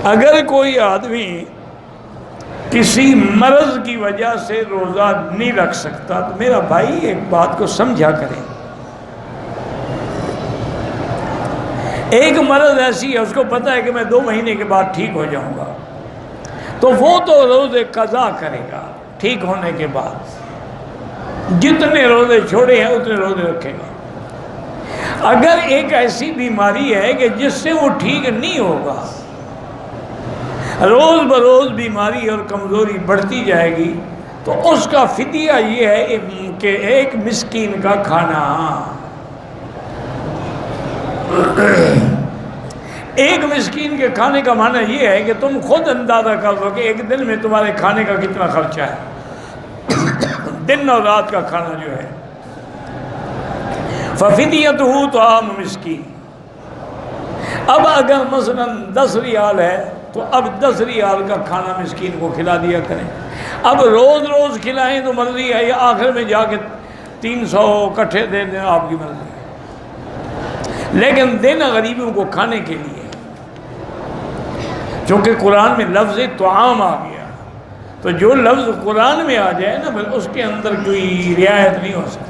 اگر کوئی آدمی کسی مرض کی وجہ سے روزہ نہیں رکھ سکتا تو میرا بھائی ایک بات کو سمجھا کرے، ایک مرض ایسی ہے اس کو پتہ ہے کہ میں 2 مہینے کے بعد ٹھیک ہو جاؤں گا، تو وہ تو روزے قضا کرے گا ٹھیک ہونے کے بعد، جتنے روزے چھوڑے ہیں اتنے روزے رکھے گا۔ اگر ایک ایسی بیماری ہے کہ جس سے وہ ٹھیک نہیں ہوگا، روز بروز بیماری اور کمزوری بڑھتی جائے گی، تو اس کا فدیہ یہ ہے کہ ایک مسکین کا کھانا۔ ایک مسکین کے کھانے کا معنی یہ ہے کہ تم خود اندازہ کر لو کہ ایک دن میں تمہارے کھانے کا کتنا خرچہ ہے، دن اور رات کا کھانا جو ہے۔ فَفِدْيَتُهُ طَعَامُ مِسْكِينٍ۔ اب اگر مثلا 10 ریال ہے تو اب 10 ریال کا کھانا مسکین کو کھلا دیا کریں۔ اب روز روز کھلائیں تو مرضی ہے، یا آخر میں جا کے 300 اکٹھے دے دیں، آپ کی مرضی ہے، لیکن دینا غریبوں کو کھانے کے لیے۔ چونکہ قرآن میں لفظ طعام آ گیا، تو جو لفظ قرآن میں آ جائے نا پھر اس کے اندر کوئی رعایت نہیں ہو سکتی۔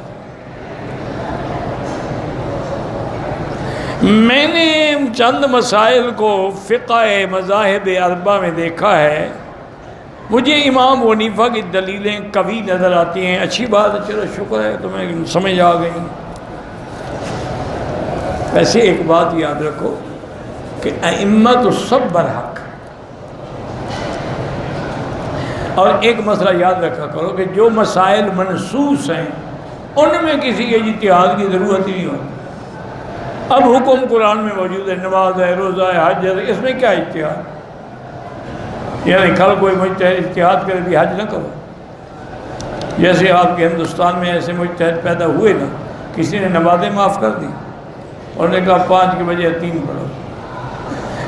میں نے چند مسائل کو فقہ مذاہب اربعہ میں دیکھا ہے، مجھے امام حنیفہ کی دلیلیں قوی نظر آتی ہیں۔ اچھی بات ہے، چلو شکر ہے تمہیں سمجھ آ گئی۔ ویسے ایک بات یاد رکھو کہ ائمہ تو سب برحق، اور ایک مسئلہ یاد رکھا کرو کہ جو مسائل منصوص ہیں ان میں کسی اجتہاد کی ضرورت ہی نہیں ہوتی۔ اب حکم قرآن میں موجود ہے، نماز ہے، روزہ ہے، حج ہے، اس میں کیا اجتہاد؟ یعنی کل کوئی مجتہد اجتہاد کرے بھی حج نہ کرو۔ جیسے آپ کے ہندوستان میں ایسے مجتہد پیدا ہوئے نا، کسی نے نمازیں معاف کر دی اور نے کہا 5 کے بجائے 3 پڑھو۔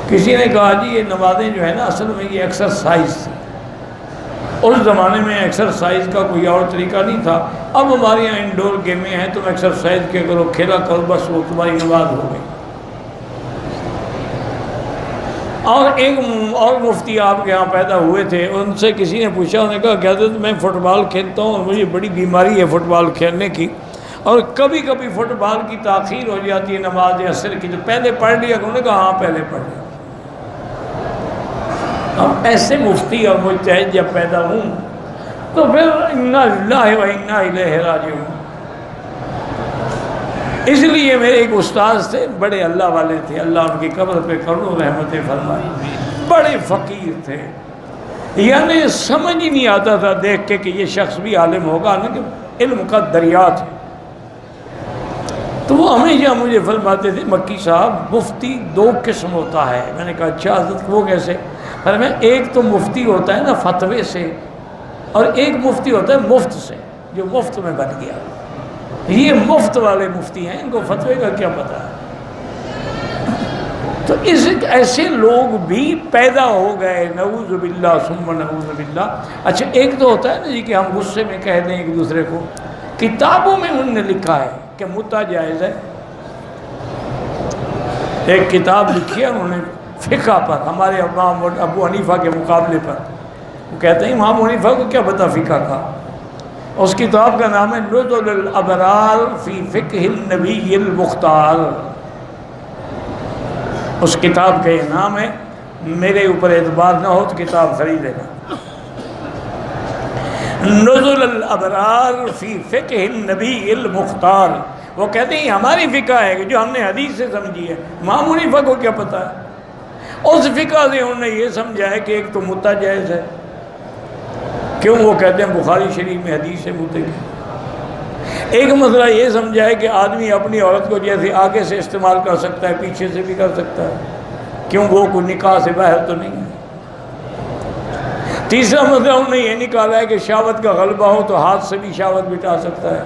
کسی نے کہا جی یہ نمازیں جو ہے نا اصل میں یہ ایکسرسائز تھی، اس زمانے میں ایکسرسائز کا کوئی اور طریقہ نہیں تھا، اب ہمارے یہاں انڈور گیمیں ہیں، تم ایکسرسائز کیا کرو، کھیلا کرو، بس وہ تمہاری نماز ہو گئی۔ اور ایک اور مفتی آپ کے یہاں پیدا ہوئے تھے، ان سے کسی نے پوچھا، انہوں نے کہا کہ حضرت میں فٹ بال کھیلتا ہوں اور مجھے بڑی بیماری ہے فٹ بال کھیلنے کی، اور کبھی کبھی فٹ بال کی تاخیر ہو جاتی ہے نماز عصر کی، تو پہلے پڑھ لیا۔ انہوں نے کہا ہاں پہلے پڑھ لیا۔ اب ایسے مفتی اور مجتہد جب پیدا ہوں تو پھر انا للہ و انا الیہ راجعون۔ اس لیے میرے ایک استاذ تھے، بڑے اللہ والے تھے، اللہ ان کی قبر پہ کرو رحمتیں فرمائے، بڑے فقیر تھے، یعنی سمجھ ہی نہیں آتا تھا دیکھ کے کہ یہ شخص بھی عالم ہوگا نا، کہ علم کا دریا تھے۔ تو وہ ہمیشہ مجھے فرماتے تھے مکی صاحب مفتی 2 قسم ہوتا ہے۔ میں نے کہا اچھا حضرت وہ کیسے؟ میں ایک تو مفتی ہوتا ہے نا فتوے سے، اور ایک مفتی ہوتا ہے مفت سے، جو مفت میں بن گیا۔ یہ مفت والے مفتی ہیں، ان کو فتوے کا کیا پتہ ہے؟ تو ایسے لوگ بھی پیدا ہو گئے، نعوذ باللہ ثم نعوذ باللہ۔ اچھا ایک تو ہوتا ہے نا جی کہ ہم غصے میں کہہ دیں ایک دوسرے کو، کتابوں میں انہوں نے لکھا ہے کہ مدعا جائز ہے۔ ایک کتاب لکھی ہے انہوں نے فقہ پر، ہمارے امام ابو حنیفہ کے مقابلے پر۔ وہ کہتے ہیں امام حنیفہ کو کیا پتہ فقہ کا؟ اس کتاب کا نام ہے نزل الابرار فی فقہ النبی المختار۔ اس کتاب کا یہ نام ہے، میرے اوپر اعتبار نہ ہو تو کتاب خرید لینا۔ نزل الابرار فی فقہ النبی المختار۔ وہ کہتے ہیں ہماری فقہ ہے کہ جو ہم نے حدیث سے سمجھی ہے، امام حنیفہ کو کیا پتہ ہے؟ اس فقہ سے انہوں نے یہ سمجھا ہے کہ ایک تو مدعا جائز ہے۔ کیوں؟ وہ کہتے ہیں بخاری شریف میں حدیث ہے مدعے کی۔ ایک مسئلہ یہ سمجھا ہے کہ آدمی اپنی عورت کو جیسے آگے سے استعمال کر سکتا ہے پیچھے سے بھی کر سکتا ہے، کیوں وہ کوئی نکاح سے باہر تو نہیں ہے۔ تیسرا مسئلہ انہوں نے یہ نکالا ہے کہ شہوت کا غلبہ ہو تو ہاتھ سے بھی شہوت مٹا سکتا ہے۔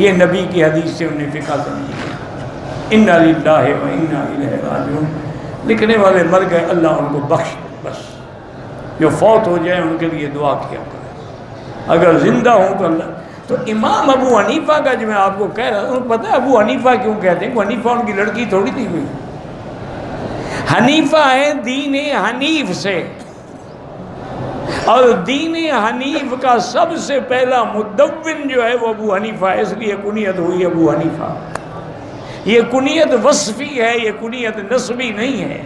یہ نبی کی حدیث سے انہوں نے فقہ سمجھی۔ انا للہ و انا الیہ راجعون۔ لکھنے والے مر گئے، اللہ ان کو بخش دے، بس جو فوت ہو جائے ان کے لیے دعا کیا کرے، اگر زندہ ہوں تو اللہ۔ تو امام ابو حنیفہ کا جو میں آپ کو کہہ رہا ہوں، پتہ ہے ابو حنیفہ کیوں کہتے ہیں؟ ابو حنیفہ ان کی لڑکی تھوڑی تھی ہوئی، حنیفہ ہے دین حنیف سے، اور دین حنیف کا سب سے پہلا مدون جو ہے وہ ابو حنیفہ ہے، اس لیے کنیت ہوئی ابو حنیفہ۔ یہ کنیت وصفی ہے، یہ کنیت نسبی نہیں ہے۔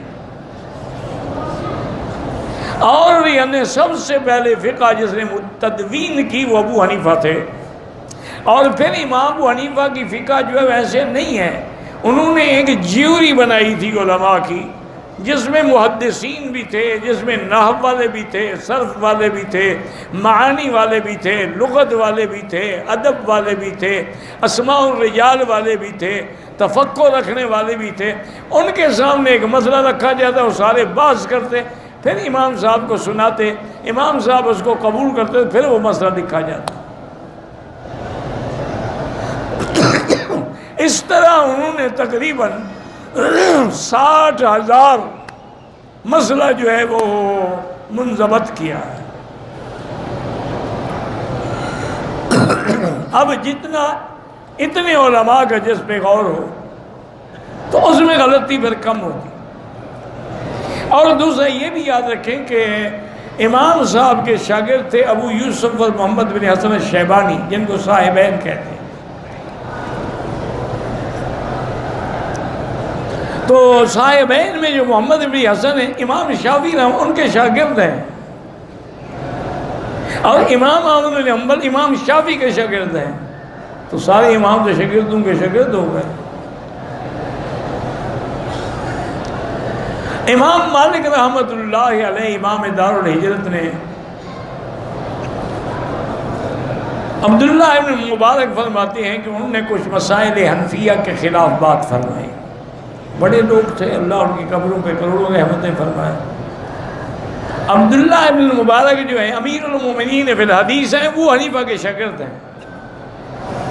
اور یعنی سب سے پہلے فقہ جس نے تدوین کی وہ ابو حنیفہ تھے۔ اور پھر امام ابو حنیفہ کی فقہ جو ہے ویسے نہیں ہے، انہوں نے ایک جیوری بنائی تھی علماء کی، جس میں محدثین بھی تھے، جس میں نحو والے بھی تھے، صرف والے بھی تھے، معانی والے بھی تھے، لغت والے بھی تھے، ادب والے بھی تھے، اسماء الرجال والے بھی تھے، تفقہ رکھنے والے بھی تھے۔ ان کے سامنے ایک مسئلہ رکھا جاتا، وہ سارے بحث کرتے، پھر امام صاحب کو سناتے، امام صاحب اس کو قبول کرتے، پھر وہ مسئلہ لکھا جاتا۔ اس طرح انہوں نے تقریباً 60,000 مسئلہ جو ہے وہ منضبط کیا ہے۔ اب اتنے علماء کا جس پہ غور ہو تو اس میں غلطی پھر کم ہوتی۔ اور دوسرا یہ بھی یاد رکھیں کہ امام صاحب کے شاگرد تھے ابو یوسف اور محمد بن حسن الشیبانی، جن کو صاحبین کہتے ہیں۔ تو صاحبین میں جو محمد بن حسن ہیں، امام شافعی رحمہ ان کے شاگرد ہیں، اور امام احمد بن حنبل امام شافعی کے شاگرد ہیں، تو سارے امام کے شاگردوں کے شاگرد ہو گئے۔ امام مالک رحمۃ اللہ علیہ امام دار الہجرت نے عبداللہ ابن مبارک فرماتے ہیں کہ انہوں نے کچھ مسائل حنفیہ کے خلاف بات فرمائی۔ بڑے لوگ تھے، اللہ ان کی قبروں پہ کروڑوں رحمتیں فرمائے۔ عبداللہ ابن مبارک جو ہیں امیر المومنین فی الحدیث ہیں، وہ حنیفہ کے شاگرد ہیں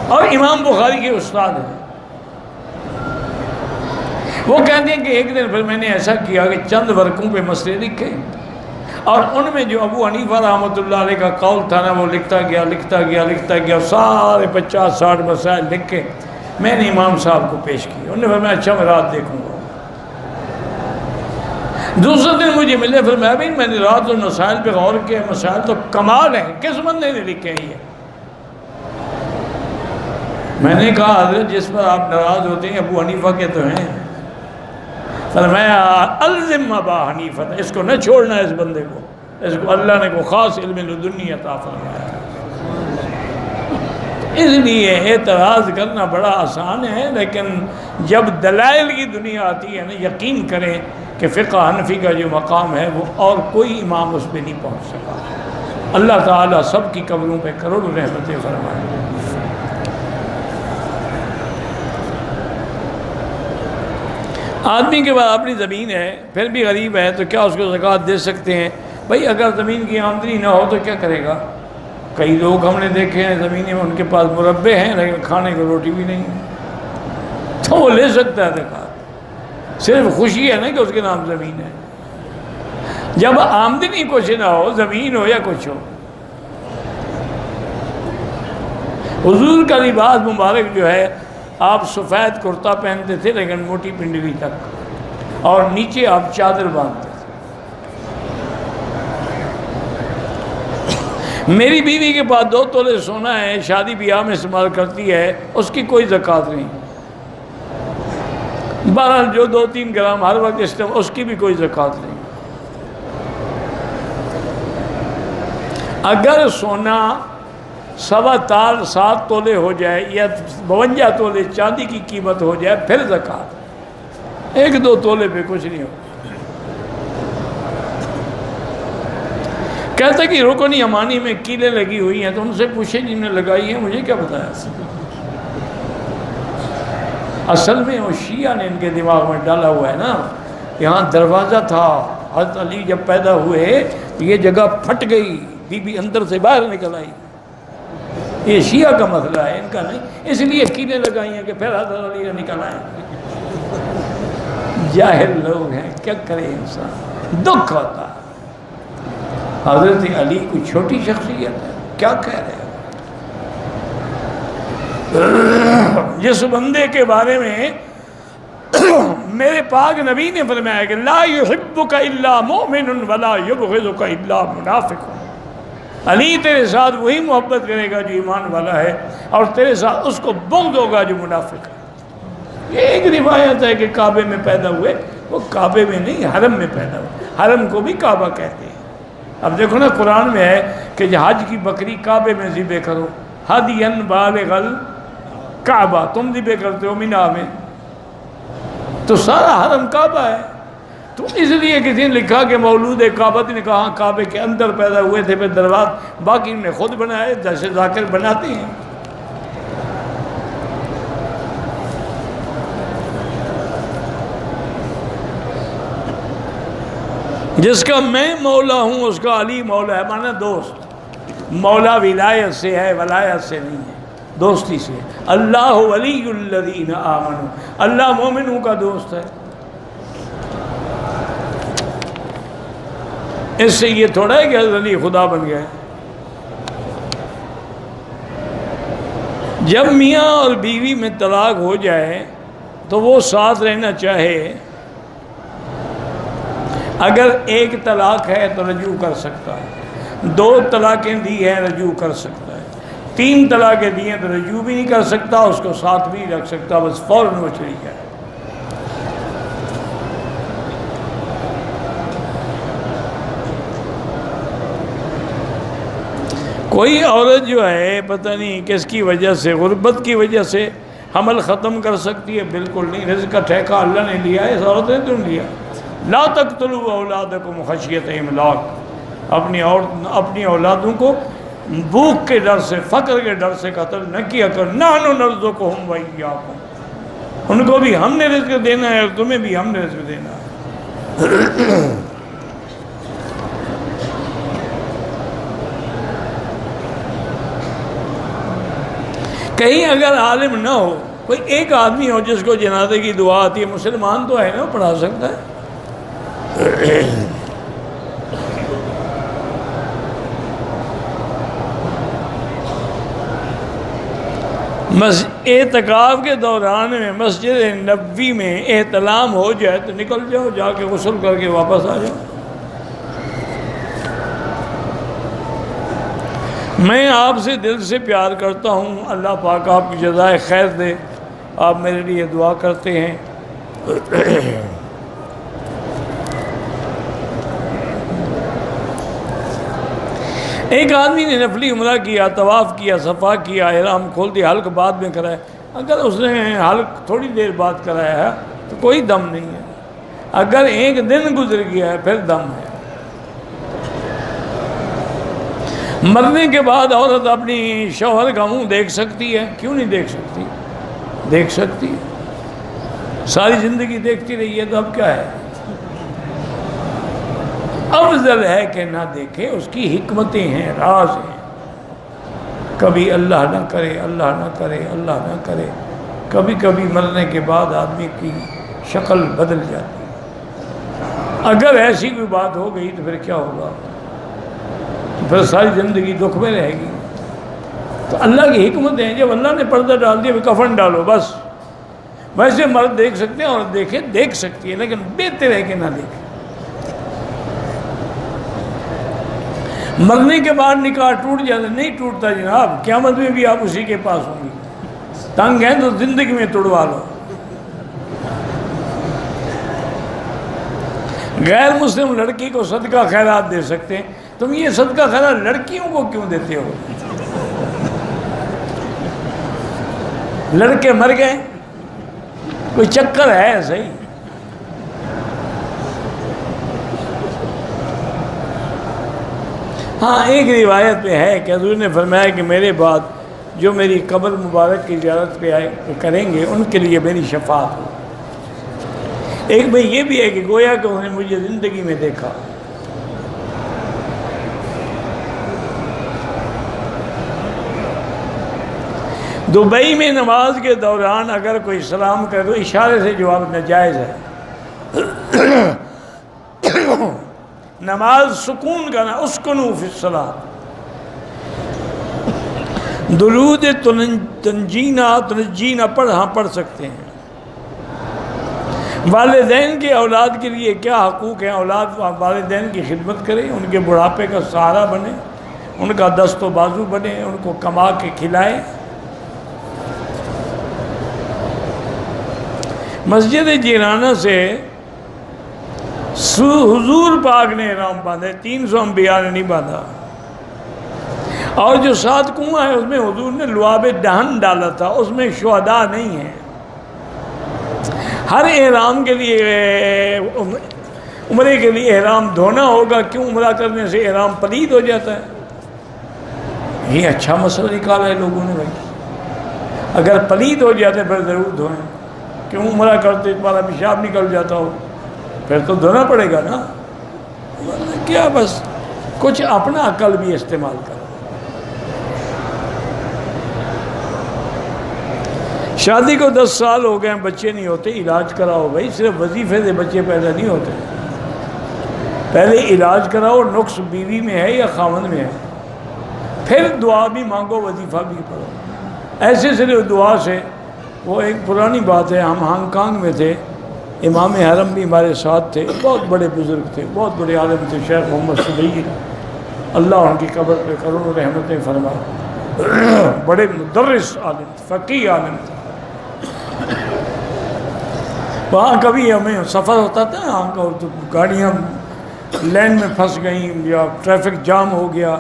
اور امام بخاری کے استاد ہیں۔ وہ کہتے ہیں کہ ایک دن پھر میں نے ایسا کیا کہ چند ورقوں پہ مسئلے لکھے، اور ان میں جو ابو حنیفہ رحمۃ اللہ علیہ کا قول تھا نا، وہ لکھتا گیا، سارے 50-60 مسائل لکھ کے میں نے امام صاحب کو پیش کی۔ انہوں نے فرمایا اچھا میں رات دیکھوں گا۔ دوسرے دن مجھے ملے، پھر میں نے رات اور مسائل پہ غور کیا، مسائل تو کمال ہیں، کس بندے نے لکھے ہیں یہ؟ میں نے کہا حضرت جس پر آپ ناراض ہوتے ہیں ابو حنیفہ کے تو ہیں۔ فرمایا الزم ابا حنیفہ، اس کو نہ چھوڑنا، اس بندے کو، اس کو اللہ نے کو خاص علم لدنی عطا فرمایا۔ اس لیے اعتراض کرنا بڑا آسان ہے، لیکن جب دلائل کی دنیا آتی ہے نا، یقین کریں کہ فقہ حنفی کا جو مقام ہے وہ اور کوئی امام اس پہ نہیں پہنچ سکا۔ اللہ تعالیٰ سب کی قبروں پہ کروڑوں رحمتیں فرمائے۔ آدمی کے بعد اپنی زمین ہے، پھر بھی غریب ہے، تو کیا اس کو زکوٰۃ دے سکتے ہیں؟ بھائی اگر زمین کی آمدنی نہ ہو تو کیا کرے گا؟ کئی لوگ ہم نے دیکھے ہیں زمینیں ان کے پاس مربے ہیں لیکن کھانے کو روٹی بھی نہیں ہے، تو وہ لے سکتا ہے زکوٰۃ، صرف خوشی ہے نا کہ اس کے نام زمین ہے۔ جب آمدنی کچھ نہ ہو، زمین ہو یا کچھ ہو۔ حضور کا لباس مبارک جو ہے، آپ سفید کرتا پہنتے تھے لیکن موٹی پنڈلی تک، اور نیچے آپ چادر باندھتے تھے۔ میری بیوی کے پاس 2 تولے سونا ہے، شادی بیاہ میں استعمال کرتی ہے، اس کی کوئی زکوٰۃ نہیں۔ بہرحال جو 2-3 گرام ہر وقت استعمال، اس کی بھی کوئی زکوٰۃ نہیں۔ اگر سونا 7.25 تولے ہو جائے یا 52 تولے چاندی کی قیمت ہو جائے پھر زکوٰۃ، 1-2 تولے پہ کچھ نہیں ہو۔ کہتا کہ رکن یمانی میں کیلیں لگی ہوئی ہیں، تو ان سے پوچھے جن نے لگائی ہیں، مجھے کیا بتایا؟ اصل میں وہ شیعہ نے ان کے دماغ میں ڈالا ہوا ہے نا، یہاں دروازہ تھا، حضرت علی جب پیدا ہوئے تو یہ جگہ پھٹ گئی، بی بی اندر سے باہر نکل آئی۔ یہ شیعہ کا مسئلہ ہے، ان کا نہیں، اس لیے کیلیں لگائی ہیں کہ پھر حضرت علی کا نکل آئے۔ جاہل لوگ ہیں، کیا کرے انسان، دکھ ہوتا ہے۔ حضرت علی کوئی چھوٹی شخصیت ہے، کیا کہہ رہے ہیں؟ جس بندے کے بارے میں میرے پاک نبی نے فرمایا کہ لا یحبک الا مؤمن ولا یبغضک الا منافق، علی تیرے ساتھ وہی محبت کرے گا جو ایمان والا ہے، اور تیرے ساتھ اس کو بغض ہوگا جو منافق ہے۔ یہ ایک روایت ہے کہ کعبے میں پیدا ہوئے، وہ کعبے میں نہیں حرم میں پیدا ہوئے، حرم کو بھی کعبہ کہتے ہیں۔ اب دیکھو نا قرآن میں ہے کہ حج کی بکری کعبے میں ذبح کرو، ہدین بالغ الکعبہ، تم ذبح کرتے ہو مینا میں، تو سارا حرم کعبہ ہے۔ تو اس لیے کسی نے لکھا کہ مولود کعبہ نے کہا کعبے کے اندر پیدا ہوئے تھے، پھر دروازہ باقی نے خود بنائے جیسے ذاکر بناتے ہیں۔ جس کا میں مولا ہوں اس کا علی مولا ہے، مانا دوست۔ مولا ولایت سے ہے، ولایت سے نہیں ہے، دوستی سے۔ اللہ ولی الذین آمنوا، اللہ مومنوں کا دوست ہے۔ اس سے یہ تھوڑا ہے کہ حضرت علی خدا بن گئے۔ جب میاں اور بیوی میں طلاق ہو جائے تو وہ ساتھ رہنا چاہے، اگر ایک طلاق ہے تو رجوع کر سکتا ہے، 2 طلاقیں دی ہیں رجوع کر سکتا ہے، 3 طلاقیں دی ہیں تو رجوع بھی نہیں کر سکتا، اس کو ساتھ بھی رکھ سکتا، بس فوراً وہ چلی جائے۔ کوئی عورت جو ہے پتہ نہیں کس کی وجہ سے، غربت کی وجہ سے حمل ختم کر سکتی ہے؟ بالکل نہیں، رزق کا ٹھیکہ اللہ نے لیا ہے، اس عورت نے تو نہیں لیا۔ لا تقتلوا اولادکم خشیۃ املاق، اپنی اولادوں کو بھوک کے ڈر سے، فقر کے ڈر سے قتل نہ کیا کر۔ نحن نرزقہم وایاکم، ان کو بھی ہم نے رزق دینا ہے اور تمہیں بھی ہم نے رزق دینا ہے۔ کہیں اگر عالم نہ ہو، کوئی ایک آدمی ہو جس کو جنازے کی دعا آتی ہے، مسلمان تو ہے نا، پڑھا سکتا ہے۔ اعتکاف کے دوران میں مسجد نبوی میں احتلام ہو جائے تو نکل جاؤ، جا کے غسل کر کے واپس آ جاؤ۔ میں آپ سے دل سے پیار کرتا ہوں، اللہ پاک آپ کی جزائے خیر دے، آپ میرے لیے دعا کرتے ہیں۔ ایک آدمی نے نفلی عمرہ کیا، طواف کیا، صفا کیا، احرام کھول دیا، حلق بعد میں کرایا۔ اگر اس نے حلق تھوڑی دیر بعد کرایا ہے تو کوئی دم نہیں ہے، اگر ایک دن گزر گیا ہے پھر دم ہے۔ مرنے کے بعد عورت اپنی شوہر کا منہ دیکھ سکتی ہے؟ کیوں نہیں دیکھ سکتی؟ دیکھ سکتی ہے، ساری زندگی دیکھتی رہی ہے، تو اب کیا ہے؟ افضل ہے کہ نہ دیکھے، اس کی حکمتیں ہیں، راز ہیں۔ کبھی اللہ نہ کرے، اللہ نہ کرے، اللہ نہ کرے، کبھی کبھی مرنے کے بعد آدمی کی شکل بدل جاتی ہے۔ اگر ایسی کوئی بات ہو گئی تو پھر کیا ہوگا؟ پھر ساری زندگی دکھ میں رہے گی۔ تو اللہ کی حکمتیں ہیں، جب اللہ نے پردہ ڈال دیا کفن ڈالو بس۔ ویسے مرد دیکھ سکتے ہیں اور دیکھ سکتی ہے، لیکن بہتر ہے کہ نہ دیکھیں۔ مرنے کے بعد نکاح ٹوٹ جاتا؟ نہیں ٹوٹتا جناب، قیامت میں بھی آپ اسی کے پاس ہوں گے۔ تنگ ہیں تو زندگی میں توڑوا لو۔ غیر مسلم لڑکی کو صدقہ خیرات دے سکتے ہیں، تم یہ صدقہ خیرات لڑکیوں کو کیوں دیتے ہو؟ لڑکے مر گئے، کوئی چکر ہے صحیح؟ ہاں، ایک روایت پہ ہے کہ حضور نے فرمایا کہ میرے بعد جو میری قبر مبارک کی زیارت پہ کریں گے ان کے لیے میری شفاعت ہو۔ ایک میں یہ بھی ہے کہ گویا کہ انہوں نے مجھے زندگی میں دیکھا۔ دبئی میں نماز کے دوران اگر کوئی سلام کرے تو اشارے سے جواب ناجائز ہے۔ نماز سکون کا نا، اسکنوا فی الصلاۃ۔ درود تنجینا پڑھ سکتے ہیں، والدین کے اولاد کے لیے کیا حقوق ہیں؟ اولاد والدین کی خدمت کرے، ان کے بڑھاپے کا سہارا بنے، ان کا دست و بازو بنے، ان کو کما کے کھلائے۔ مسجد جیرانہ سے حضور پاک نے احرام باندھے، 300 انبیاء نے نہیں باندھا۔ اور جو 7 کنواں ہے اس میں حضور نے لعاب دہن ڈالا تھا، اس میں شہداء نہیں ہیں۔ ہر احرام کے لیے، عمرے کے لیے احرام دھونا ہوگا، کیوں عمرہ کرنے سے احرام پلید ہو جاتا ہے؟ یہ اچھا مسئلہ نکالا ہے لوگوں نے بھائی، اگر پلید ہو جاتے پھر ضرور دھوئیں، کیوں عمرہ کرتے تمہارا پیشاب نکل جاتا ہو پھر تو دھونا پڑے گا نا، کیا بس کچھ اپنا عقل بھی استعمال کرو۔ شادی کو 10 سال ہو گئے، بچے نہیں ہوتے، علاج کراؤ بھائی، صرف وظیفے سے بچے پیدا نہیں ہوتے، پہلے علاج کراؤ، نقص بیوی میں ہے یا خاوند میں ہے، پھر دعا بھی مانگو، وظیفہ بھی پڑھو۔ ایسے صرف دعا سے، وہ ایک پرانی بات ہے، ہم ہانگ کانگ میں تھے، امام حرم بھی ہمارے ساتھ تھے، بہت بڑے بزرگ تھے، بہت بڑے عالم تھے، شیخ محمد صدیق، اللہ ان کی قبر پہ کروڑوں رحمتیں فرمائے، بڑے مدرس عالم، فقیہ عالم تھے۔ وہاں کبھی ہمیں سفر ہوتا تھا، وہاں تو گاڑیاں لین میں پھنس گئیں یا ٹریفک جام ہو گیا،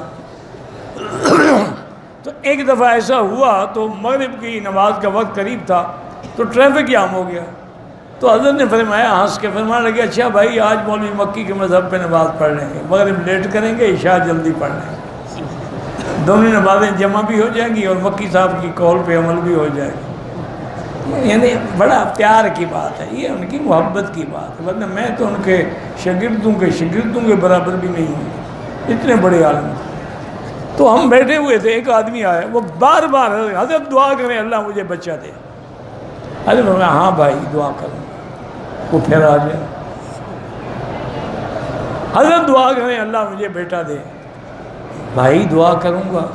تو ایک دفعہ ایسا ہوا تو مغرب کی نماز کا وقت قریب تھا تو ٹریفک جام ہو گیا، تو حضرت نے فرمایا، ہنس کے فرمانے لگے، اچھا بھائی آج مولوی مکی کے مذہب پہ نماز پڑھ لیں گے، مغرب لیٹ کریں گے، عشاء جلدی پڑھ لیں گے، دونوں نمازیں جمع بھی ہو جائیں گی اور مکی صاحب کی قول پہ عمل بھی ہو جائے گا۔ یعنی بڑا پیار کی بات ہے، یہ ان کی محبت کی بات ہے، ورنہ میں تو ان کے شاگردوں کے برابر بھی نہیں ہوں، اتنے بڑے عالم تھے۔ تو ہم بیٹھے ہوئے تھے، ایک آدمی آیا، وہ بار بار حضرت دعا کریں اللہ مجھے بچہ دے، حضرت نے ہاں بھائی دعا کروں، وہ پھر آ جائے، حضرت دعا کریں اللہ مجھے بیٹا دے، بھائی دعا کروں گا،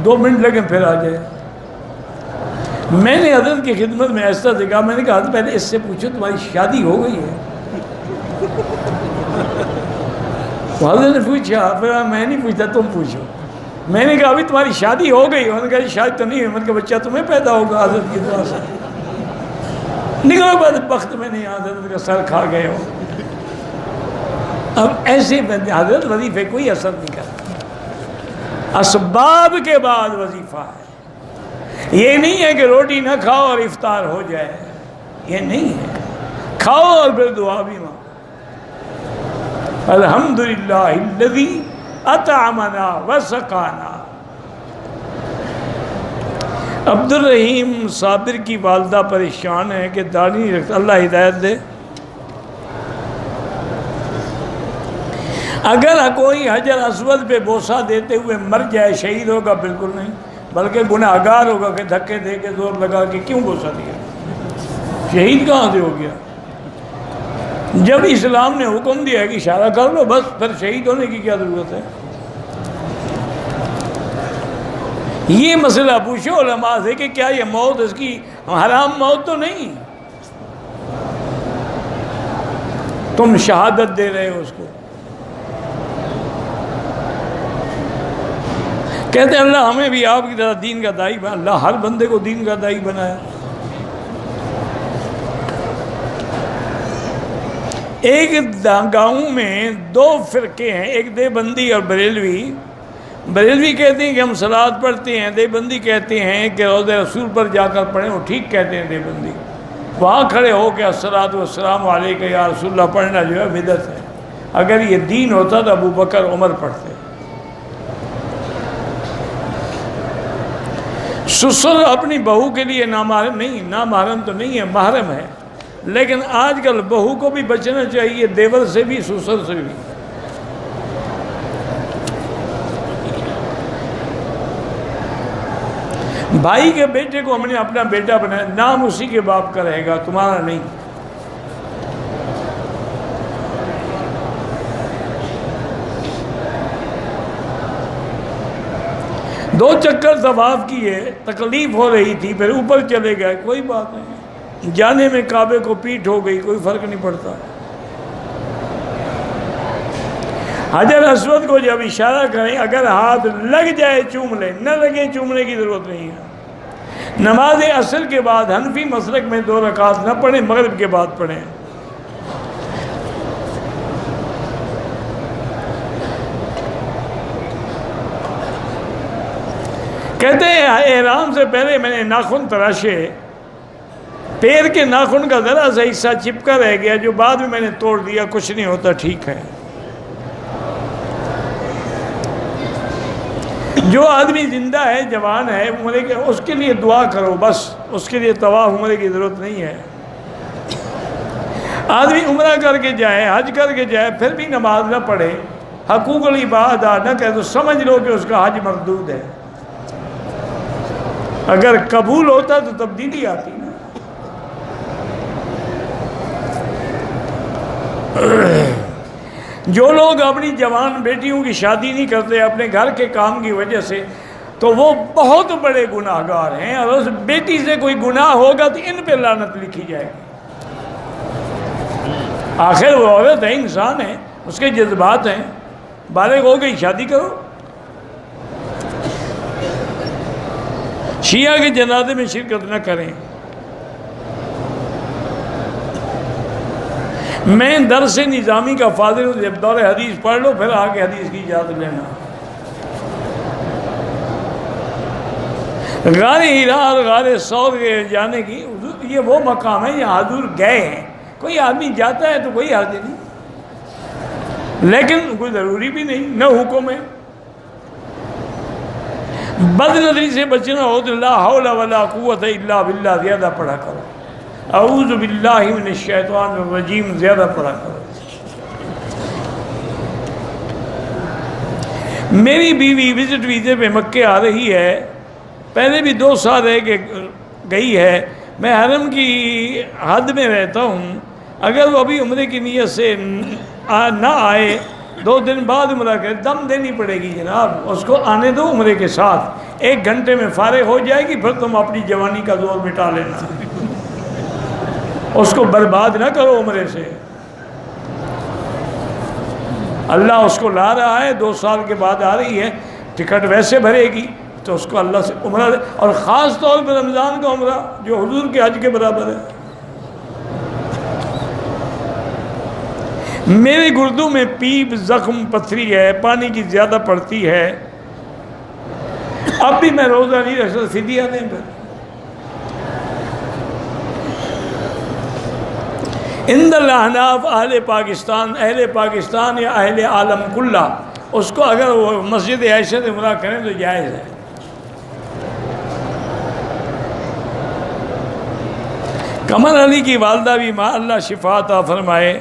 2 منٹ لگے پھر آ جائے۔ میں نے حضرت کی خدمت میں ایسا دیکھا، میں نے کہا حضرت پہلے اس سے پوچھو تمہاری شادی ہو گئی ہے؟ حضرت نے پوچھا، پھر میں نہیں پوچھتا تم پوچھو، میں نے کہا ابھی تمہاری شادی ہو گئی؟ انہوں نے کہا شاید تو نہیں ہوئی، میں نے کہا بچہ تمہیں پیدا ہوگا حضرت کی دعا سے، نکلو بعد وقت میں نہیں، حضرت کا سر کھا گئے ہو۔ اب ایسے بندے حضرت وظیفے کوئی اثر نہیں کرتا، اسباب کے بعد وظیفہ ہے، یہ نہیں ہے کہ روٹی نہ کھاؤ اور افطار ہو جائے، یہ نہیں ہے، کھاؤ اور پھر دعا بھی مانگو۔ الحمدللہ الذی اطعمنا وسقانا۔ عبد الرحیم صابر کی والدہ پریشان ہے کہ داڑھی نہیں رکھتا، اللہ ہدایت دے۔ اگر کوئی حجر اسود پہ بوسہ دیتے ہوئے مر جائے شہید ہوگا؟ بالکل نہیں، بلکہ گناہگار ہوگا کہ دھکے دے کے زور لگا کے کیوں بوسہ دیا، شہید کہاں سے ہو گیا؟ جب اسلام نے حکم دیا کہ اشارہ کر لو بس، پھر شہید ہونے کی کیا ضرورت ہے؟ یہ مسئلہ پوچھو علماء سے کہ کیا یہ موت اس کی حرام موت تو نہیں، تم شہادت دے رہے ہو اس کو۔ کہتے ہیں اللہ ہمیں بھی آپ کی طرح دین کا داعی بنا، اللہ ہر بندے کو دین کا داعی بنایا۔ ایک گاؤں میں 2 فرقے ہیں، ایک دیوبندی اور بریلوی۔ بریلوی کہتے ہیں کہ ہم صلوات پڑھتے ہیں، دیوبندی کہتے ہیں کہ روضہ رسول پر جا کر پڑھیں، وہ ٹھیک کہتے ہیں دیوبندی، وہاں کھڑے ہو کے الصلاۃ والسلام علیک یا رسول اللہ پڑھنا جو ہے بدعت ہے، اگر یہ دین ہوتا تو ابو بکر عمر پڑھتے۔ سسر اپنی بہو کے لیے نامحرم نہیں، نامحرم تو نہیں ہے، محرم ہے، لیکن آج کل بہو کو بھی بچنا چاہیے دیور سے بھی، سسر سے بھی۔ بھائی کے بیٹے کو ہم نے اپنا بیٹا بنایا، نام اسی کے باپ کا رہے گا، تمہارا نہیں۔ دو چکر طواف کیے، تکلیف ہو رہی تھی، پھر اوپر چلے گئے، کوئی بات نہیں، جانے میں کعبے کو پیٹ ہو گئی، کوئی فرق نہیں پڑتا۔ حجر اسود کو جب اشارہ کریں، اگر ہاتھ لگ جائے چوم لے، نہ لگے چومنے کی ضرورت نہیں ہے۔ نماز عصر کے بعد حنفی مسلک میں 2 رکعت نہ پڑھیں، مغرب کے بعد پڑھیں۔ کہتے ہیں احرام سے پہلے میں نے ناخن تراشے، پیر کے ناخن کا ذرا سا حصہ چپکا رہ گیا جو بعد میں نے توڑ دیا، کچھ نہیں ہوتا، ٹھیک ہے۔ جو آدمی زندہ ہے، جوان ہے، عمرے کے، اس کے لیے دعا کرو بس، اس کے لیے طواف عمرے کی ضرورت نہیں ہے۔ آدمی عمرہ کر کے جائے، حج کر کے جائے، پھر بھی نماز نہ پڑھے، حقوق العباد ادا نہ کرے، تو سمجھ لو کہ اس کا حج مردود ہے۔ اگر قبول ہوتا تو تبدیلی آتی نا۔ جو لوگ اپنی جوان بیٹیوں کی شادی نہیں کرتے اپنے گھر کے کام کی وجہ سے، تو وہ بہت بڑے گناہ گار ہیں، اور اس بیٹی سے کوئی گناہ ہوگا تو ان پہ لعنت لکھی جائے گی۔ آخر وہ عورت ہے، انسان ہے، اس کے جذبات ہیں، بالغ ہو گئی، شادی کرو۔ شیعہ کے جنازے میں شرکت نہ کریں۔ میں درس نظامی کا فاضل ہوں، جب دور حدیث پڑھ لو پھر آگے حدیث کی اجازت لینا۔ غار ہیرا اور غار ثور کے جانے کی، یہ وہ مقام ہے جہاں حضور گئے ہیں، کوئی آدمی جاتا ہے تو کوئی حرج نہیں، لیکن کوئی ضروری بھی نہیں، نہ حکم ہے۔ بد نظری سے بچنا ہو تو لا حول ولا قوت الا باللہ زیادہ پڑھا کرو، اعوذ باللہ من الشیطان الرجیم زیادہ پڑھا کرو۔ میری بیوی وزٹ ویزے پہ مکے آ رہی ہے، پہلے بھی 2 سال رہ کے گئی ہے، میں حرم کی حد میں رہتا ہوں، اگر وہ ابھی عمرے کی نیت سے نہ آئے، 2 دن بعد عمرہ کرے، دم دینی پڑے گی جناب، اس کو آنے دو عمرے کے ساتھ، 1 گھنٹے میں فارغ ہو جائے گی، پھر تم اپنی جوانی کا زور مٹا لینا، اس کو برباد نہ کرو عمرے سے۔ اللہ اس کو لا رہا ہے، 2 سال کے بعد آ رہی ہے، ٹکٹ ویسے بھرے گی تو اس کو اللہ سے عمرہ دے، اور خاص طور پر رمضان کا عمرہ جو حضور کے حج کے برابر ہے۔ میرے گردوں میں پیپ، زخم، پتھری ہے، پانی کی زیادہ پڑتی ہے، اب بھی میں روزہ نہیں رکھ سکتا، فدیہ دیں پھر۔ اندر الاحناف اہل پاکستان یا اہل عالم کلہ، اس کو اگر وہ مسجد عائشہ سے عمرہ کریں تو جائز ہے۔ قمر علی کی والدہ بھی ماں اللہ شفا عطا فرمائے،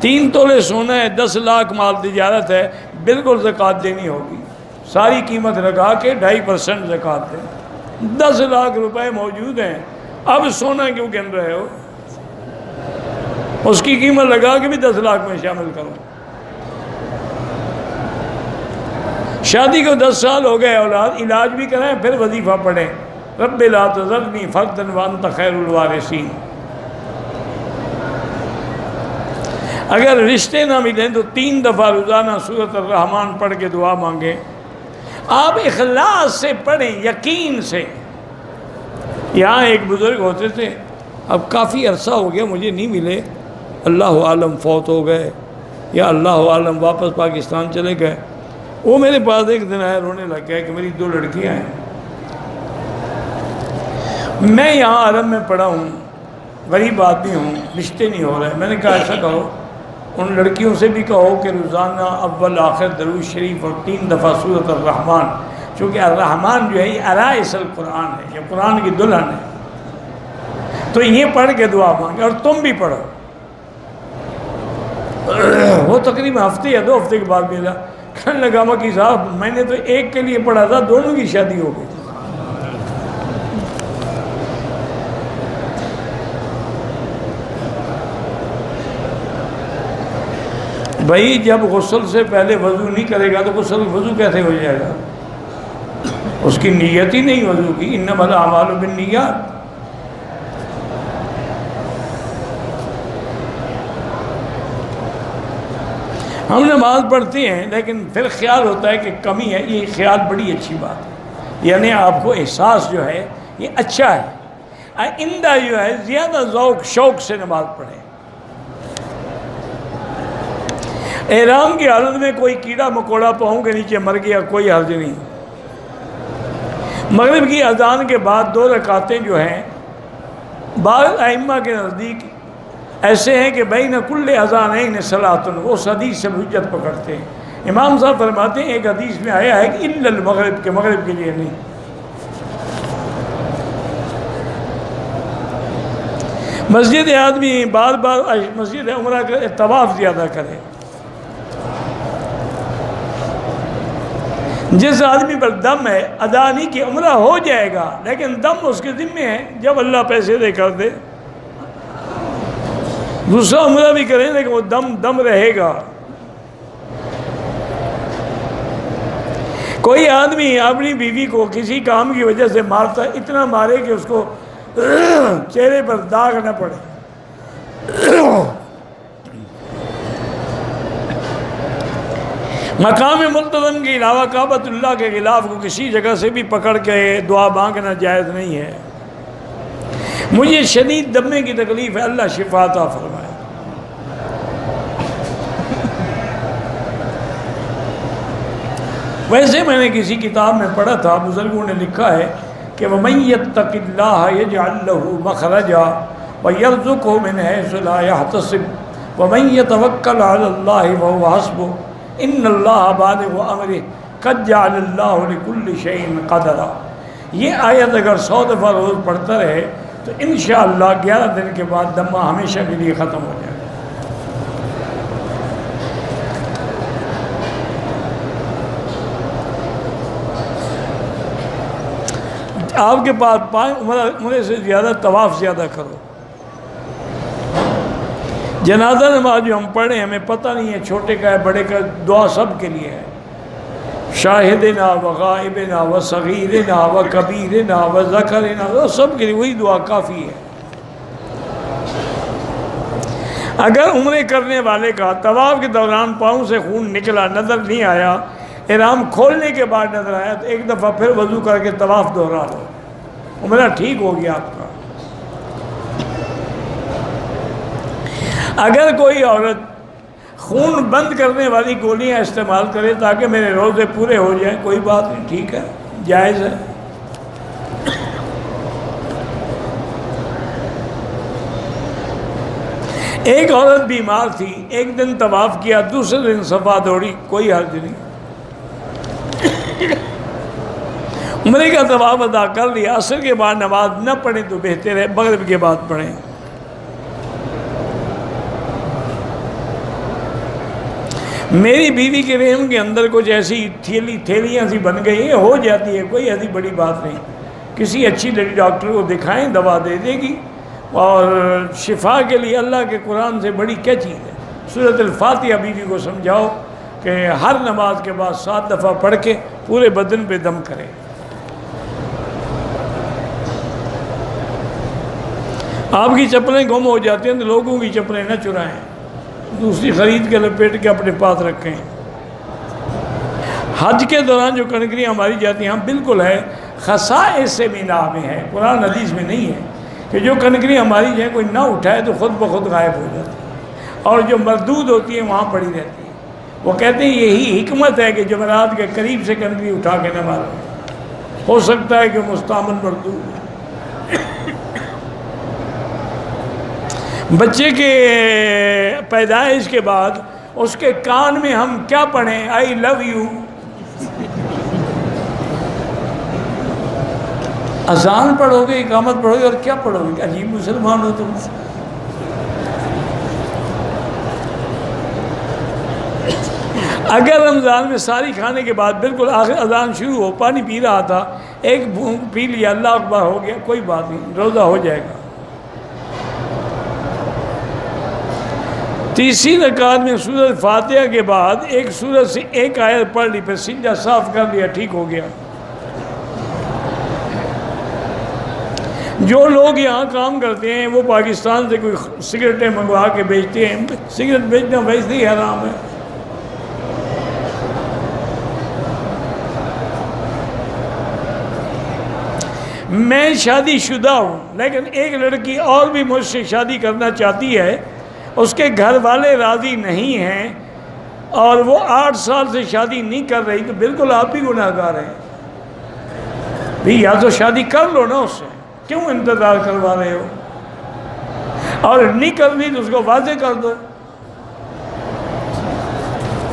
3 تولے سونا ہے، 10 لاکھ مال تجارت ہے، بالکل زکوٰۃ دینی ہوگی، ساری قیمت لگا کے 2.5% زکوٰۃ دیں۔ 10 لاکھ روپے موجود ہیں، اب سونا کیوں گن رہے ہو؟ اس کی قیمت لگا کے بھی 10 لاکھ میں شامل کرو۔ شادی کو 10 سال ہو گئے، اولاد علاج بھی کرائیں، پھر وظیفہ پڑھیں، رب لا تذرنی فردا وانت خیر الوارثین۔ اگر رشتے نہ ملیں تو 3 دفعہ روزانہ سورۃ الرحمن پڑھ کے دعا مانگیں۔ آپ اخلاص سے پڑھیں، یقین سے۔ یہاں ایک بزرگ ہوتے تھے، اب کافی عرصہ ہو گیا مجھے نہیں ملے، اللہ عالم فوت ہو گئے یا اللہ عالم واپس پاکستان چلے گئے۔ وہ میرے پاس ایک دن آیا، رونے لگ گیا کہ میری 2 لڑکیاں ہیں، میں یہاں عالم میں پڑھا ہوں، غریب آدمی ہوں، رشتے نہیں ہو رہے۔ میں نے کہا ایسا کرو، ان لڑکیوں سے بھی کہو کہ روزانہ اول آخر درود شریف اور 3 دفعہ سورۃ الرحمن، چونکہ الرحمن جو ہے یہ عرائس القرآن ہے، یہ قرآن کی دلہن ہے، تو یہ پڑھ کے دعا مانگے، اور تم بھی پڑھو۔ وہ تقریباً ہفتے یا 2 ہفتے کے بعد ملا، کہنے لگا مکی صاحب میں نے تو ایک کے لیے پڑھا تھا، دونوں کی شادی ہو گئی۔ بھائی جب غسل سے پہلے وضو نہیں کرے گا تو وضو کیسے ہو جائے گا؟ اس کی نیت ہی نہیں وضو کی، انما الاعمال بالنیات۔ ہم نماز پڑھتے ہیں لیکن پھر خیال ہوتا ہے کہ کمی ہے، یہ خیال بڑی اچھی بات ہے، یعنی آپ کو احساس جو ہے یہ اچھا ہے، آئندہ جو ہے زیادہ ذوق شوق سے نماز پڑھیں۔ احرام کی حالت میں کوئی کیڑا مکوڑا پاؤں کے نیچے مر گیا، کوئی حرج نہیں۔ مغرب کی اذان کے بعد 2 رکعتیں جو ہیں بعض ائمہ کے نزدیک ایسے ہیں کہ بین کل اذانین صلاۃ، وہ اس حدیث سے حجت پکڑتے ہیں۔ امام صاحب فرماتے ہیں ایک حدیث میں آیا ہے کہ الا المغرب، کے مغرب کے لیے نہیں۔ مسجد آدمی بار بار مسجد عمرہ کا طواف زیادہ کرے۔ جس آدمی پر دم ہے ادا نہیں کہ عمرہ ہو جائے گا، لیکن دم اس کے ذمے ہے، جب اللہ پیسے دے کر دے دوسرا عمرہ بھی کریں لیکن وہ دم رہے گا۔ کوئی آدمی اپنی بیوی کو کسی کام کی وجہ سے مارتا ہے، اتنا مارے کہ اس کو چہرے پر داغ نہ پڑے۔ مقام ملتزم کے علاوہ کعبۃ اللہ کے خلاف کو کسی جگہ سے بھی پکڑ کے دعا مانگنا جائز نہیں ہے۔ مجھے شدید دمے کی تکلیف ہے، اللہ شفا عطا فرمائے۔ ویسے میں نے کسی کتاب میں پڑھا تھا، بزرگوں نے لکھا ہے کہ وَمَن يَتَّقِ اللَّهَ يَجْعَل لَّهُ مَخْرَجًا وَيَرْزُقْهُ مِنْ حَيْثُ لَا يَحْتَسِبُ وَمَن يَتَوَكَّلْ عَلَى اللَّهِ فَهُوَ حَسْبُهُ إِنَّ اللَّهَ بَالِغُ أَمْرِهِ قَدْ جَعَلَ اللَّهُ لِكُلِّ شَيْءٍ قَدْرًا۔ یہ آیت اگر 100 دفعہ روز پڑھتا رہے تو انشاءاللہ 11 دن کے بعد دمہ ہمیشہ کے لیے ختم ہو جائے گا۔ آپ کے پاس عمرے سے زیادہ طواف زیادہ کرو۔ جنازہ نماز جو ہم پڑھیں ہمیں پتہ نہیں ہے چھوٹے کا ہے بڑے کا، دعا سب کے لیے ہے، شاہدنا و غائبنا و صغیرنا و کبیرنا و ذکرنا، سب کے لیے وہی دعا کافی ہے۔ اگر عمرے کرنے والے کا طواف کے دوران پاؤں سے خون نکلا نظر نہیں آیا، احرام کھولنے کے بعد نظر آیا تو ایک دفعہ پھر وضو کر کے طواف دوہرا لو، عمرہ ٹھیک ہو گیا آپ کا۔ اگر کوئی عورت خون بند کرنے والی گولیاں استعمال کرے تاکہ میرے روزے پورے ہو جائیں، کوئی بات نہیں، ٹھیک ہے، جائز ہے۔ ایک عورت بیمار تھی، ایک دن طواف کیا، دوسرے دن صفا دوڑی، کوئی حرج نہیں، عمرے کا طواف ادا کر لیا، عصر کے بعد نماز نہ پڑھیں تو بہتر ہے، مغرب کے بعد پڑھیں۔ میری بیوی کے رحم کے اندر کچھ ایسی تھیلیاں سی بن گئی ہیں، ہو جاتی ہے، کوئی ایسی بڑی بات نہیں، کسی اچھی لیڈی ڈاکٹر کو دکھائیں، دوا دے دے گی، اور شفا کے لیے اللہ کے قرآن سے بڑی کیا چیز ہے۔ سورۃ الفاتحہ بیوی کو سمجھاؤ کہ ہر نماز کے بعد 7 دفعہ پڑھ کے پورے بدن پہ دم کرے۔ آپ کی چپلیں گم ہو جاتی ہیں تو لوگوں کی چپلیں نہ چرائیں، دوسری خرید کے لپیٹ کے اپنے پاس رکھیں۔ حج کے دوران جو کنکریاں ماری جاتی ہیں، ہم بالکل ہے، خصائص سے مینا میں ہے، قرآن حدیث میں نہیں ہے کہ جو کنکریاں ماری جائیں کوئی نہ اٹھائے تو خود بخود غائب ہو جاتی ہے، اور جو مردود ہوتی ہے وہاں پڑی رہتی ہے۔ وہ کہتے ہیں یہی حکمت ہے کہ جمعرات کے قریب سے کنکری اٹھا کے نہ مارو، ہو سکتا ہے کہ مستعمل مردود ہے۔ بچے کے پیدائش کے بعد اس کے کان میں ہم کیا پڑھیں؟ آئی لو یو۔ اذان پڑھو گے، اقامت پڑھو گے، اور کیا پڑھو گے؟ عجیب مسلمان ہو تم۔ اگر رمضان میں ساری کھانے کے بعد بالکل آخر اذان شروع ہو، پانی پی رہا تھا، ایک بھونک پی لیا، اللہ اکبر ہو گیا، کوئی بات نہیں، روزہ ہو جائے گا۔ تیسری رکعت میں سورۃ فاتحہ کے بعد ایک سورت سے ایک آیت پڑھ لی، پھر سجدہ صاف کر لیا، ٹھیک ہو گیا۔ جو لوگ یہاں کام کرتے ہیں وہ پاکستان سے کوئی سگریٹیں منگوا کے بیچتے ہیں، سگریٹ بیچنا ویسے ہی حرام ہے، میں شادی شدہ ہوں لیکن ایک لڑکی اور بھی مجھ سے شادی کرنا چاہتی ہے، اس کے گھر والے راضی نہیں ہیں اور وہ 8 سال سے شادی نہیں کر رہی، تو بالکل آپ بھی گناہ گار ہیں بھی، یا تو شادی کر لو نا، اس سے کیوں انتظار کروا رہے ہو؟ اور نہیں کرنی تو اس کو واضح کر دو۔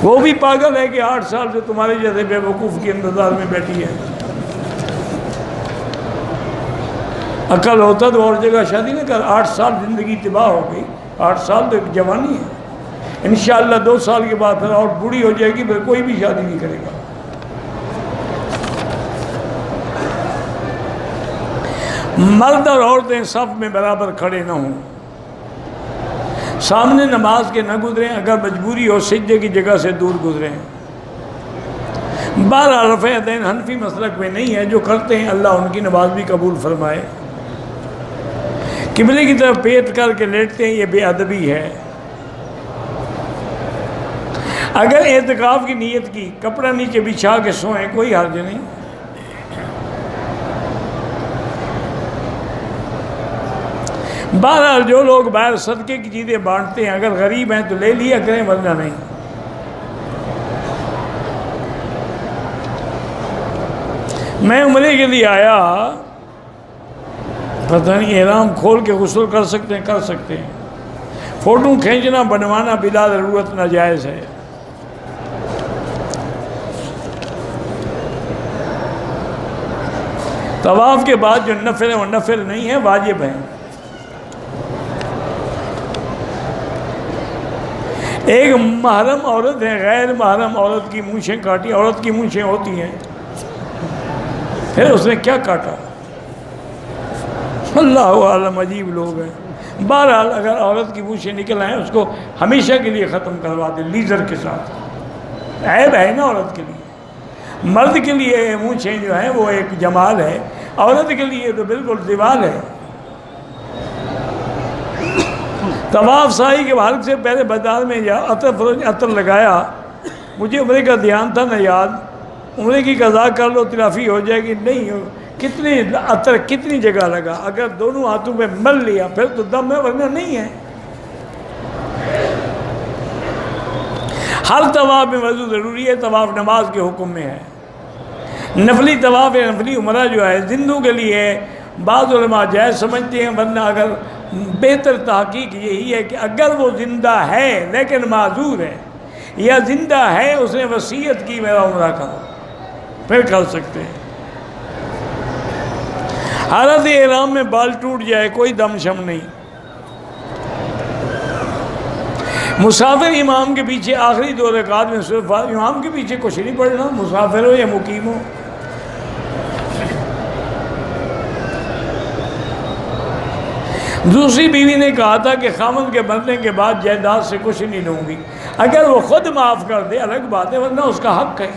وہ بھی پاگل ہے کہ 8 سال سے تمہارے جیسے بے وقوف کے انتظار میں بیٹھی ہے۔ عقل ہوتا تو اور جگہ شادی نہ کر، 8 سال زندگی تباہ ہو گئی، 8 سال تو ایک جوانی ہے، انشاءاللہ 2 سال کے بعد پھر اور بوڑھی ہو جائے گی، پھر کوئی بھی شادی نہیں کرے گا۔ مرد اور عورتیں صف میں برابر کھڑے نہ ہوں، سامنے نماز کے نہ گزریں، اگر مجبوری ہو سجدے کی جگہ سے دور گزریں۔ بہرحال رفع یدین حنفی مسلک میں نہیں ہے، جو کرتے ہیں اللہ ان کی نماز بھی قبول فرمائے۔ قبلے کی طرف پیٹ کر کے لیٹتے ہیں، یہ بے ادبی ہے۔ اگر اعتکاف کی نیت کی، کپڑا نیچے بچھا کے سوئیں، کوئی حرج نہیں۔ بہرحال جو لوگ باہر صدقے کی چیزیں بانٹتے ہیں، اگر غریب ہیں تو لے لیا کریں، ورنہ نہیں۔ میں عمرے کے لیے آیا، پتہ نہیں احرام کھول کے غسل کر سکتے ہیں؟ کر سکتے ہیں۔ فوٹو کھینچنا بنوانا بلا ضرورت ناجائز ہے۔ طواف کے بعد جو نفل ہے وہ نفل نہیں ہے، واجب ہے۔ ایک محرم عورت ہے، غیر محرم عورت کی مونچھیں کاٹی، عورت کی مونچھیں ہوتی ہیں، پھر اس نے کیا کاٹا؟ اللہ عالم، عجیب لوگ ہیں۔ بہرحال اگر عورت کی مونچھیں نکل آئیں، اس کو ہمیشہ کے لیے ختم کروا دیں لیزر کے ساتھ، عیب ہے نا عورت کے لیے۔ مرد کے لیے مونچھیں جو ہیں وہ ایک جمال ہے، عورت کے لیے تو بالکل زوال ہے۔ طواف سائی کے حلق سے پہلے بازار میں جا عطر لگایا، مجھے عمرے کا دھیان تھا نہ یاد، عمرے کی قضا کر لو تلافی ہو جائے گی، نہیں، کتنی عطر کتنی جگہ لگا، اگر دونوں ہاتھوں میں مل لیا پھر تو دم ہے، ورنہ نہیں ہے۔ ہر طواف میں وضو ضروری ہے، طواف نماز کے حکم میں ہے۔ نفلی طواف یا نفلی عمرہ جو ہے زندوں کے لیے بعض علماء جائز سمجھتے ہیں، ورنہ اگر بہتر تحقیق یہی ہے کہ اگر وہ زندہ ہے لیکن معذور ہے، یا زندہ ہے اس نے وصیت کی میرا عمرہ کرو، پھر کر سکتے ہیں۔ حالت احرام میں بال ٹوٹ جائے کوئی دم شم نہیں۔ مسافر امام کے پیچھے آخری 2 رکعات میں صرف امام کے پیچھے کچھ نہیں پڑھنا، مسافر ہو یا مقیم ہو۔ دوسری بیوی نے کہا تھا کہ خامند کے مرنے کے بعد جائیداد سے کچھ نہیں لوں گی، اگر وہ خود معاف کر دے الگ بات ہے، ورنہ اس کا حق ہے۔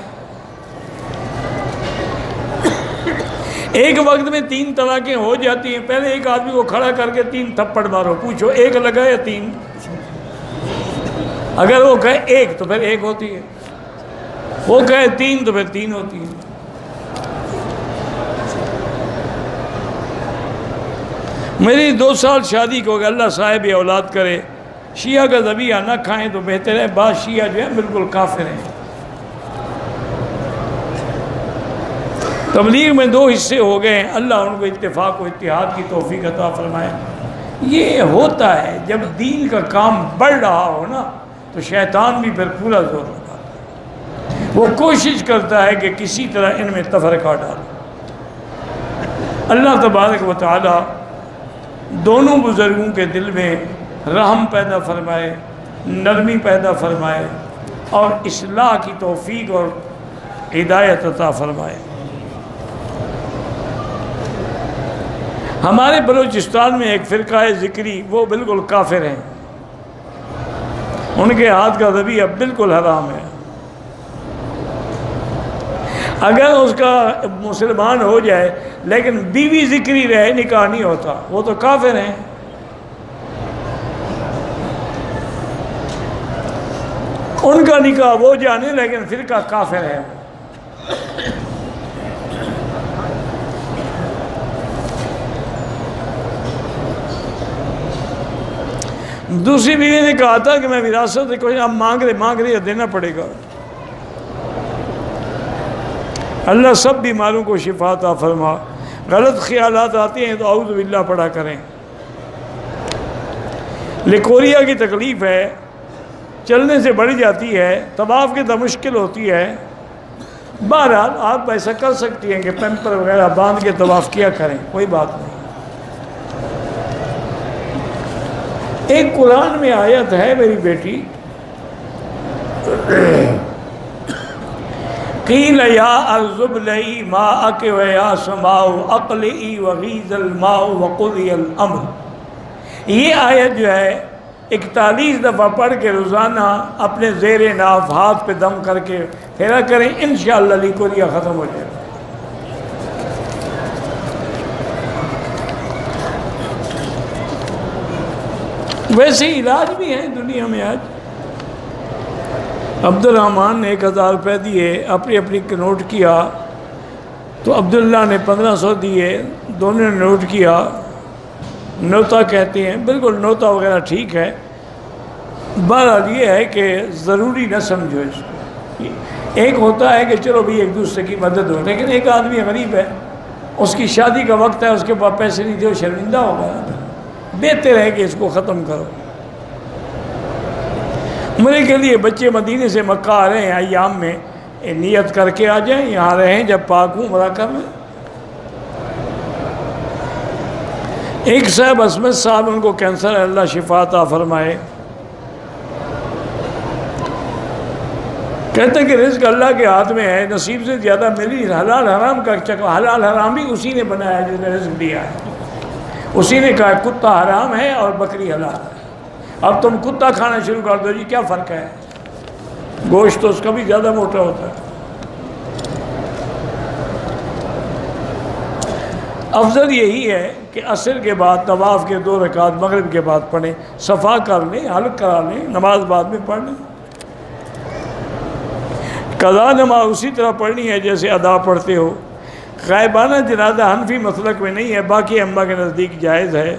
ایک وقت میں 3 طلاقیں ہو جاتی ہیں، پہلے ایک آدمی کو کھڑا کر کے 3 تھپڑ مارو، پوچھو 1 لگا یا 3؟ اگر وہ کہے 1 تو پھر 1 ہوتی ہے، وہ کہے 3 تو پھر 3 ہوتی ہے۔ میری 2 سال شادی کو کہ اللہ صاحب اولاد کرے، شیعہ کا ذبیحہ نہ کھائیں تو بہتر ہے، بعض شیعہ جو ہیں بالکل کافر ہیں۔ تبلیغ میں 2 حصے ہو گئے ہیں، اللہ ان کو اتفاق و اتحاد کی توفیق عطا فرمائے۔ یہ ہوتا ہے جب دین کا کام بڑھ رہا ہو نا، تو شیطان بھی پھر پورا زور لگاتا ہے، وہ کوشش کرتا ہے کہ کسی طرح ان میں تفرقہ ڈالے۔ اللہ تبارک و تعالی دونوں بزرگوں کے دل میں رحم پیدا فرمائے، نرمی پیدا فرمائے، اور اصلاح کی توفیق اور ہدایت عطا فرمائے۔ ہمارے بلوچستان میں ایک فرقہ ذکری، وہ بالکل کافر ہیں، ان کے ہاتھ کا ذبیحہ بالکل حرام ہے۔ اگر اس کا مسلمان ہو جائے لیکن بیوی ذکری رہے، نکاح نہیں ہوتا، وہ تو کافر ہیں۔ ان کا نکاح وہ جانے، لیکن فرقہ کافر ہے۔ دوسری بیوی نے کہا تھا کہ میں وراثت سے کچھ اب مانگ رہے دینا پڑے گا۔ اللہ سب بیماروں کو شفا عطا فرما۔ غلط خیالات آتے ہیں تو اعوذ باللہ پڑھا کریں۔ لیکوریا کی تکلیف ہے، چلنے سے بڑھ جاتی ہے، طواف کے تو مشکل ہوتی ہے۔ بہرحال آپ ایسا کر سکتی ہیں کہ پیمپر وغیرہ باندھ کے طواف کیا کریں، کوئی بات نہیں۔ ایک قرآن میں آیت ہے میری بیٹی، قیل یا ارض ابلعی ماءک ویا سماء اقلعی وغیض الماء وقضی الامر۔ یہ آیت جو ہے 41 دفعہ پڑھ کے روزانہ اپنے زیر ناف ہاتھ پہ دم کر کے پھیرا کریں، انشاءاللہ لیکوریا ختم ہو جائے گا۔ ویسے علاج بھی ہیں دنیا میں آج۔ عبد الرحمن نے 1000 روپے دیے، اپنی نوٹ کیا تو عبداللہ نے 1500 دیے، دونوں نے نوٹ کیا، نوتا کہتے ہیں، بالکل نوتا وغیرہ ٹھیک ہے۔ بہرحال یہ ہے کہ ضروری نہ سمجھو اس کو۔ ایک ہوتا ہے کہ چلو بھی ایک دوسرے کی مدد ہو، لیکن ایک آدمی غریب ہے، اس کی شادی کا وقت ہے، اس کے پاس پیسے نہیں دے، شرمندہ ہوگا۔ بہتر ہے کہ اس کو ختم کرو۔ عمرے کے لیے بچے مدینے سے مکہ آ رہے ہیں ایام میں، نیت کر کے آ جائیں، یہاں رہیں، جب پاک ہوں عمرہ کر لیں۔ ایک صاحب عصمت صاحب، ان کو کینسر ہے، اللہ شفا عطا فرمائے۔ کہتے ہیں کہ رزق اللہ کے ہاتھ میں ہے، نصیب سے زیادہ میری حلال حرام کا چکر، حلال حرام بھی اسی نے بنایا جس نے رزق دیا ہے۔ اسی نے کہا کتا حرام ہے اور بکری حلال ہے، اب تم کتا کھانا شروع کر دو جی، کیا فرق ہے؟ گوشت تو اس کا بھی زیادہ موٹا ہوتا ہے۔ افضل یہی ہے کہ عصر کے بعد طواف کے 2 رکعت مغرب کے بعد پڑھیں، صفا کر لیں، حلق کرا لیں، نماز بعد میں پڑھ لیں۔ قضا نماز اسی طرح پڑھنی ہے جیسے ادا پڑھتے ہو۔ غائبانہ جنازہ حنفی مسلک میں نہیں ہے، باقی ائمہ کے نزدیک جائز ہے۔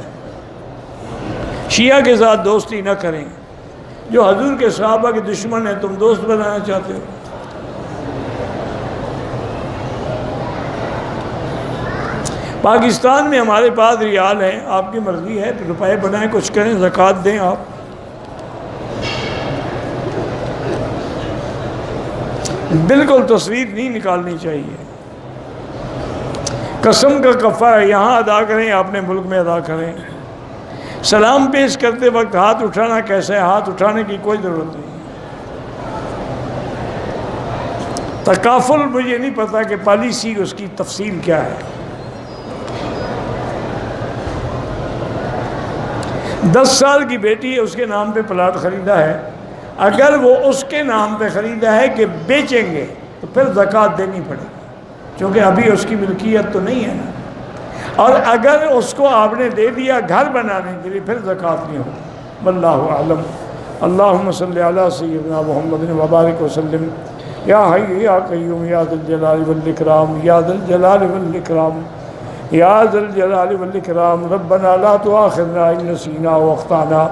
شیعہ کے ساتھ دوستی نہ کریں، جو حضور کے صحابہ کے دشمن ہیں تم دوست بنانا چاہتے ہو۔ پاکستان میں ہمارے پاس ریال ہیں، آپ کی مرضی ہے، روپے بنائیں، کچھ کریں، زکوٰۃ دیں آپ۔ بالکل تصویر نہیں نکالنی چاہیے۔ قسم کا کفارہ یہاں ادا کریں، اپنے ملک میں ادا کریں۔ سلام پیش کرتے وقت ہاتھ اٹھانا کیسا ہے؟ ہاتھ اٹھانے کی کوئی ضرورت نہیں۔ تکافل مجھے نہیں پتا کہ پالیسی اس کی تفصیل کیا ہے۔ 10 سال کی بیٹی ہے، اس کے نام پہ پلاٹ خریدا ہے، اگر وہ اس کے نام پہ خریدا ہے کہ بیچیں گے تو پھر زکوٰۃ دینی پڑے گی، چونکہ ابھی اس کی ملکیت تو نہیں ہے نا۔ اور اگر اس کو آپ نے دے دیا گھر بنانے کے لیے پھر زکوٰۃ نہیں ہو۔ واللہ اعلم۔ اللہم صلی علی سیدنا محمد وبارک وسلم۔ یا حی یا قیوم یا ذی الجلال والاکرام، یا ذی الجلال والاکرام، یا ذی الجلال والاکرام۔ ربنا لا تؤاخذنا ان نسینا واخطأنا،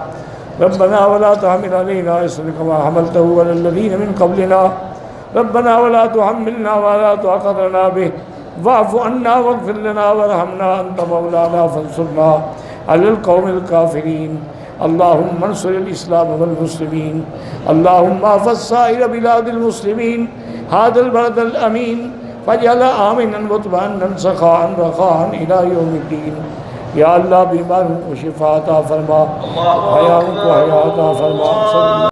ربنا ولا تحمل علينا إصرا كما حملته على الذين من قبلنا، ربنا ولا تحملنا ما لا طاقة لنا به، واعف عنا واغفر لنا وارحمنا أنت مولانا فانصرنا على القوم الكافرين۔ اللهم انصر الإسلام والمسلمين، اللهم احفظ سائر بلاد المسلمين، هذا البلد الأمين فاجعل آمنا مطمئنا سخاء رخاء إلى يوم الدين۔ یا اللہ بیماروں کو شفا عطا فرما، حیاؤں کو حیا عطا فرما۔